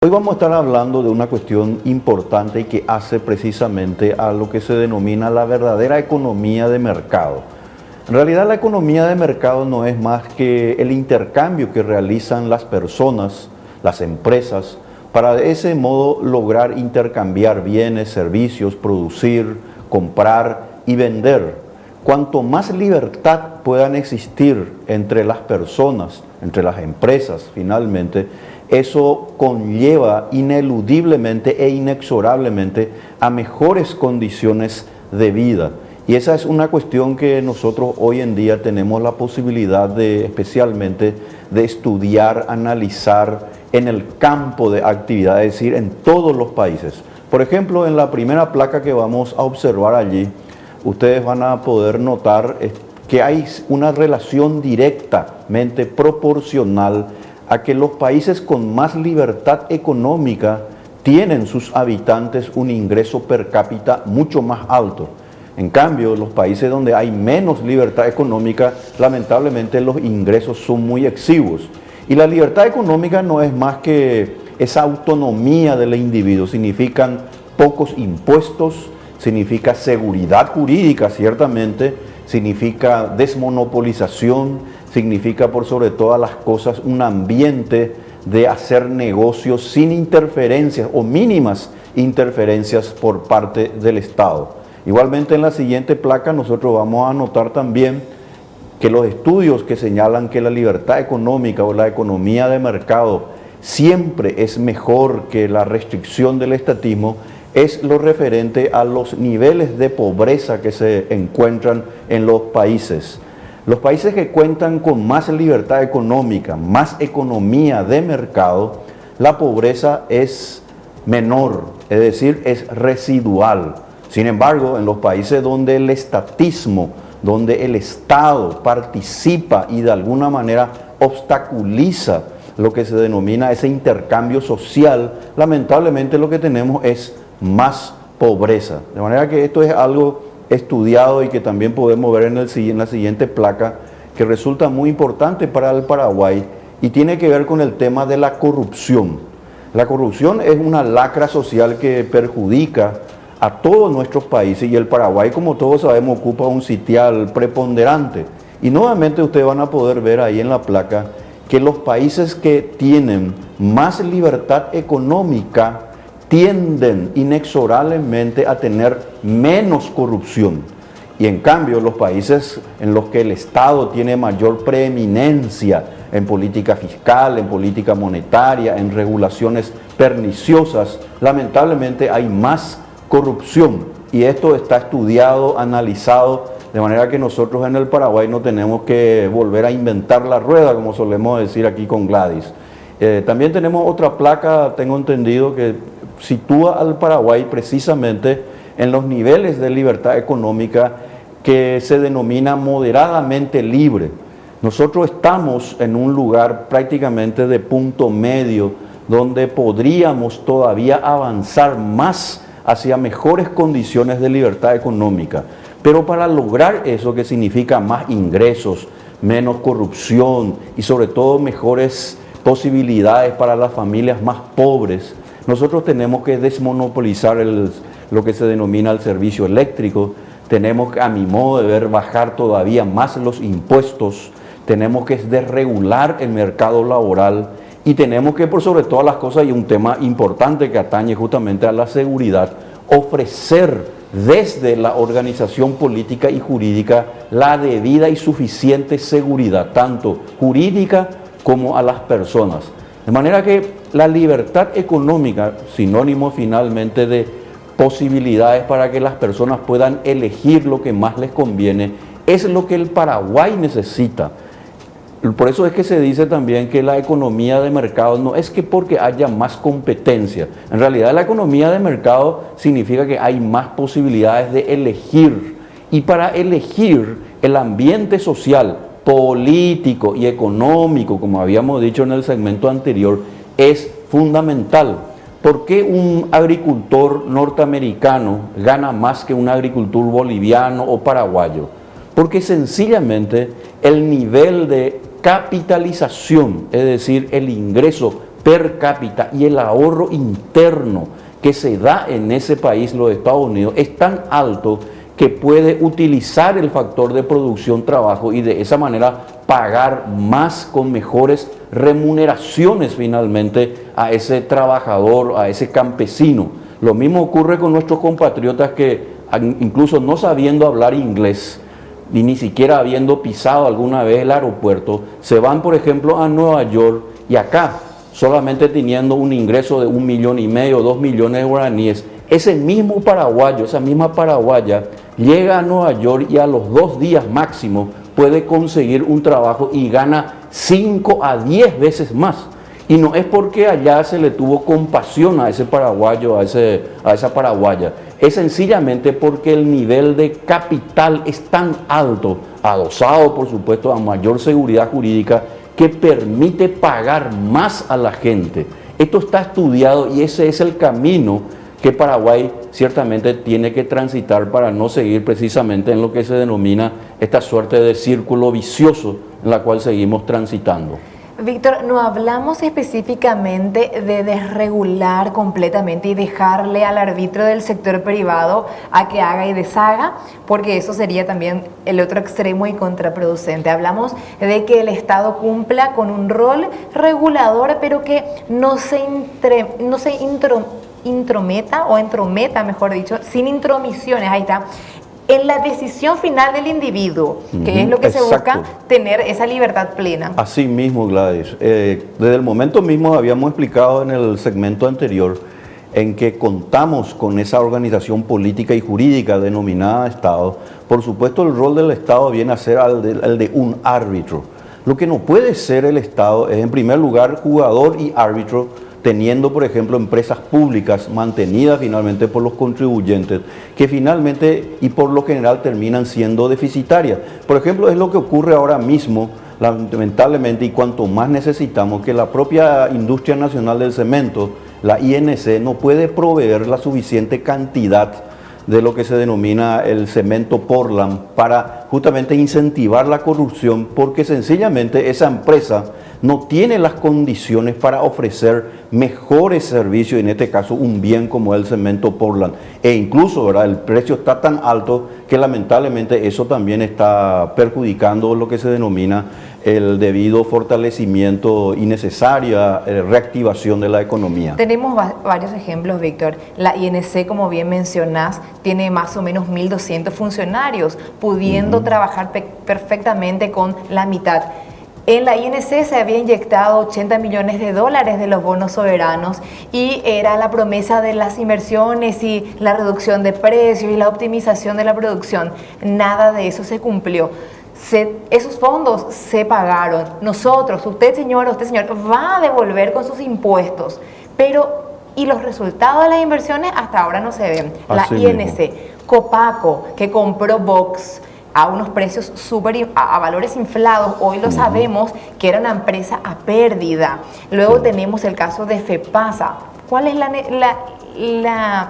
Hoy vamos a estar hablando de una cuestión importante y que hace precisamente a lo que se denomina la verdadera economía de mercado. En realidad la economía de mercado no es más que el intercambio que realizan las personas, las empresas, para de ese modo lograr intercambiar bienes, servicios, producir, comprar y vender. Cuanto más libertad puedan existir entre las personas, entre las empresas finalmente, eso conlleva ineludiblemente e inexorablemente a mejores condiciones de vida. Y esa es una cuestión que nosotros hoy en día tenemos la posibilidad de, especialmente, de estudiar, analizar en el campo de actividad, es decir, en todos los países. Por ejemplo, en la primera placa que vamos a observar allí, ustedes van a poder notar que hay una relación directamente proporcional a que los países con más libertad económica tienen sus habitantes un ingreso per cápita mucho más alto. En cambio, los países donde hay menos libertad económica, lamentablemente los ingresos son muy exiguos. Y la libertad económica no es más que esa autonomía del individuo, significan pocos impuestos, significa seguridad jurídica ciertamente, significa desmonopolización, significa por sobre todas las cosas un ambiente de hacer negocios sin interferencias o mínimas interferencias por parte del Estado. Igualmente en la siguiente placa nosotros vamos a notar también que los estudios que señalan que la libertad económica o la economía de mercado siempre es mejor que la restricción del estatismo es lo referente a los niveles de pobreza que se encuentran en los países. Los países que cuentan con más libertad económica, más economía de mercado, la pobreza es menor, es decir, es residual. Sin embargo, en los países donde el estatismo, donde el Estado participa y de alguna manera obstaculiza lo que se denomina ese intercambio social, lamentablemente lo que tenemos es más pobreza. De manera que esto es algo estudiado y que también podemos ver en la siguiente placa, que resulta muy importante para el Paraguay y tiene que ver con el tema de la corrupción. La corrupción es una lacra social que perjudica a todos nuestros países y el Paraguay, como todos sabemos, ocupa un sitial preponderante. Y nuevamente ustedes van a poder ver ahí en la placa que los países que tienen más libertad económica tienden inexorablemente a tener menos corrupción. Y en cambio, los países en los que el Estado tiene mayor preeminencia en política fiscal, en política monetaria, en regulaciones perniciosas, lamentablemente hay más corrupción. Y esto está estudiado, analizado, de manera que nosotros en el Paraguay no tenemos que volver a inventar la rueda, como solemos decir aquí con Gladys. También tenemos otra placa, tengo entendido, que sitúa al Paraguay precisamente en los niveles de libertad económica que se denomina moderadamente libre. Nosotros estamos en un lugar prácticamente de punto medio donde podríamos todavía avanzar más hacia mejores condiciones de libertad económica. Pero para lograr eso, que significa más ingresos, menos corrupción y sobre todo mejores posibilidades para las familias más pobres, nosotros tenemos que desmonopolizar lo que se denomina el servicio eléctrico, tenemos que, a mi modo de ver, bajar todavía más los impuestos, tenemos que desregular el mercado laboral y tenemos que, por sobre todas las cosas, y un tema importante que atañe justamente a la seguridad, ofrecer desde la organización política y jurídica la debida y suficiente seguridad, tanto jurídica como a las personas. De manera que la libertad económica, sinónimo finalmente de posibilidades para que las personas puedan elegir lo que más les conviene, es lo que el Paraguay necesita. Por eso es que se dice también que la economía de mercado no es que porque haya más competencia. En realidad la economía de mercado significa que hay más posibilidades de elegir. Y para elegir el ambiente social, político y económico, como habíamos dicho en el segmento anterior, es fundamental. ¿Por qué un agricultor norteamericano gana más que un agricultor boliviano o paraguayo? Porque sencillamente el nivel de capitalización, es decir, el ingreso per cápita y el ahorro interno que se da en ese país, los Estados Unidos, es tan alto que puede utilizar el factor de producción trabajo y de esa manera pagar más con mejores remuneraciones finalmente a ese trabajador, a ese campesino. Lo mismo ocurre con nuestros compatriotas que incluso no sabiendo hablar inglés, y ni siquiera habiendo pisado alguna vez el aeropuerto, se van por ejemplo a Nueva York y acá, solamente teniendo un ingreso de 1,5 millones, 2 millones de guaraníes, ese mismo paraguayo, esa misma paraguaya, llega a Nueva York y a los 2 días máximo puede conseguir un trabajo y gana 5 a 10 veces más. Y no es porque allá se le tuvo compasión a ese paraguayo, a esa paraguaya. Es sencillamente porque el nivel de capital es tan alto, adosado por supuesto a mayor seguridad jurídica, que permite pagar más a la gente. Esto está estudiado y ese es el camino que Paraguay ciertamente tiene que transitar para no seguir precisamente en lo que se denomina esta suerte de círculo vicioso en la cual seguimos transitando. Víctor, no hablamos específicamente de desregular completamente y dejarle al arbitrio del sector privado a que haga y deshaga, porque eso sería también el otro extremo y contraproducente. Hablamos de que el Estado cumpla con un rol regulador, pero que no se intrometa, mejor dicho, sin intromisiones, ahí está, en la decisión final del individuo, que es lo que se busca, tener esa libertad plena. Así mismo, Gladys. Desde el momento mismo habíamos explicado en el segmento anterior en que contamos con esa organización política y jurídica denominada Estado. Por supuesto, el rol del Estado viene a ser el de un árbitro. Lo que no puede ser el Estado es, en primer lugar, jugador y árbitro, teniendo, por ejemplo, empresas públicas mantenidas finalmente por los contribuyentes, que finalmente y por lo general terminan siendo deficitarias. Por ejemplo, es lo que ocurre ahora mismo, lamentablemente, y cuanto más necesitamos, que la propia Industria Nacional del Cemento, la INC, no puede proveer la suficiente cantidad de lo que se denomina el cemento Portland para justamente incentivar la corrupción, porque sencillamente esa empresa no tiene las condiciones para ofrecer mejores servicios, en este caso un bien como el cemento Portland. E incluso, ¿verdad?, el precio está tan alto que lamentablemente eso también está perjudicando lo que se denomina el debido fortalecimiento y necesaria reactivación de la economía. Tenemos varios ejemplos, Víctor. La INC, como bien mencionás, tiene más o menos 1.200 funcionarios, pudiendo trabajar perfectamente con la mitad. En la INC se había inyectado 80 millones de dólares de los bonos soberanos y era la promesa de las inversiones y la reducción de precios y la optimización de la producción. Nada de eso se cumplió. Esos fondos se pagaron. Nosotros, usted señor, va a devolver con sus impuestos, pero y los resultados de las inversiones hasta ahora no se ven. Así la INC, mismo. Copaco, que compró Vox a unos precios a valores inflados, hoy lo sabemos que era una empresa a pérdida. Luego tenemos el caso de FEPASA. ¿Cuál es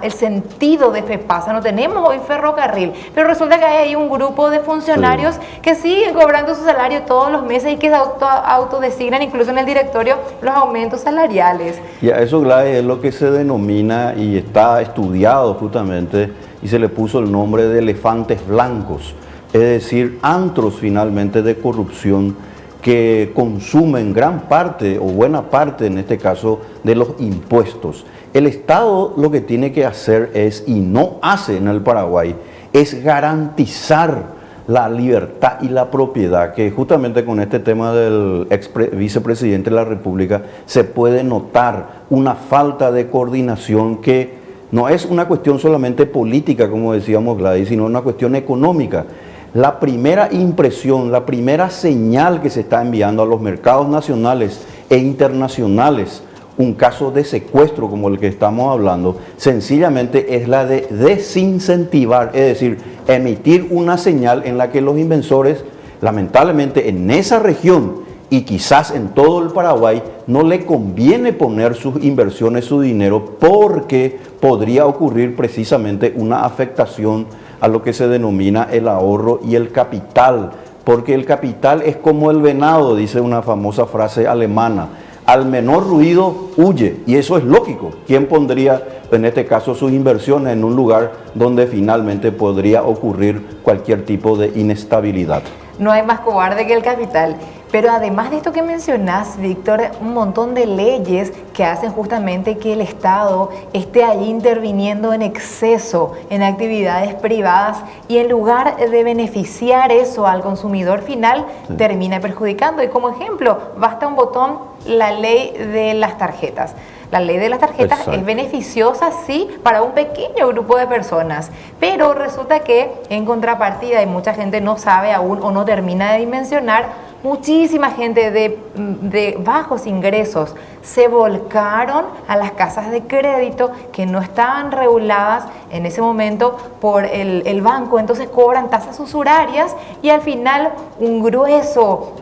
el sentido de FEPASA? No tenemos hoy ferrocarril, pero resulta que hay un grupo de funcionarios que siguen cobrando su salario todos los meses y que autodesignan incluso en el directorio los aumentos salariales. Y a eso, Gladys, es lo que se denomina y está estudiado justamente y se le puso el nombre de elefantes blancos. Es decir, antros finalmente de corrupción que consumen gran parte o buena parte en este caso de los impuestos. El Estado lo que tiene que hacer es, y no hace en el Paraguay, es garantizar la libertad y la propiedad, que justamente con este tema del vicepresidente de la República se puede notar una falta de coordinación que no es una cuestión solamente política, como decíamos Gladys, sino una cuestión económica. La primera impresión, la primera señal que se está enviando a los mercados nacionales e internacionales, un caso de secuestro como el que estamos hablando, sencillamente es la de desincentivar, es decir, emitir una señal en la que los inversores, lamentablemente en esa región y quizás en todo el Paraguay, no le conviene poner sus inversiones, su dinero, porque podría ocurrir precisamente una afectación a lo que se denomina el ahorro y el capital, porque el capital es como el venado, dice una famosa frase alemana. al menor ruido huye, y eso es lógico. ¿Quién pondría en este caso sus inversiones en un lugar donde finalmente podría ocurrir cualquier tipo de inestabilidad? No hay más cobarde que el capital. Pero además de esto que mencionás, Víctor, un montón de leyes que hacen justamente que el Estado esté ahí interviniendo en exceso en actividades privadas y en lugar de beneficiar eso al consumidor final, termina perjudicando. Y como ejemplo, basta un botón, la ley de las tarjetas. La ley de las tarjetas es beneficiosa, sí, para un pequeño grupo de personas, pero resulta que en contrapartida, y mucha gente no sabe aún o no termina de dimensionar, muchísima gente de bajos ingresos se volcaron a las casas de crédito que no estaban reguladas en ese momento por el banco, entonces cobran tasas usurarias y al final un grueso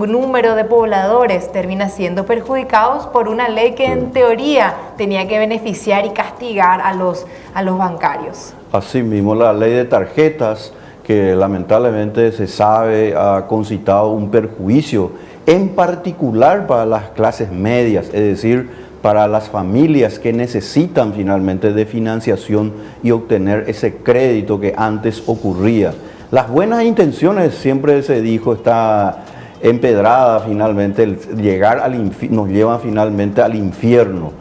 número de pobladores termina siendo perjudicados por una ley que en teoría tenía que beneficiar y castigar a los bancarios. Asimismo, la ley de tarjetas, que lamentablemente se sabe ha concitado un perjuicio, en particular para las clases medias, es decir, para las familias que necesitan finalmente de financiación y obtener ese crédito que antes ocurría. Las buenas intenciones, siempre se dijo, está empedrada finalmente, nos llevan finalmente al infierno.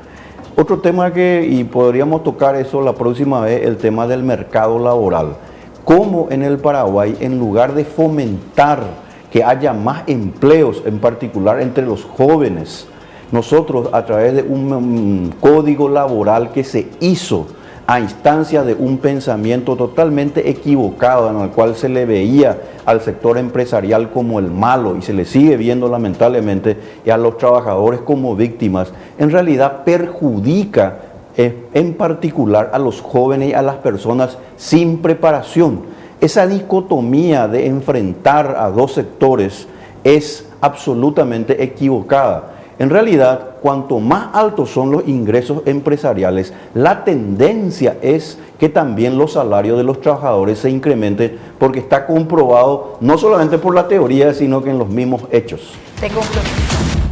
Otro tema y podríamos tocar eso la próxima vez, el tema del mercado laboral. Cómo en el Paraguay, en lugar de fomentar que haya más empleos, en particular entre los jóvenes, nosotros a través de un código laboral que se hizo a instancia de un pensamiento totalmente equivocado en el cual se le veía al sector empresarial como el malo y se le sigue viendo lamentablemente y a los trabajadores como víctimas, en realidad perjudica en particular a los jóvenes y a las personas sin preparación. Esa dicotomía de enfrentar a dos sectores es absolutamente equivocada. En realidad, cuanto más altos son los ingresos empresariales, la tendencia es que también los salarios de los trabajadores se incrementen, porque está comprobado no solamente por la teoría, sino que en los mismos hechos. Te concluyo.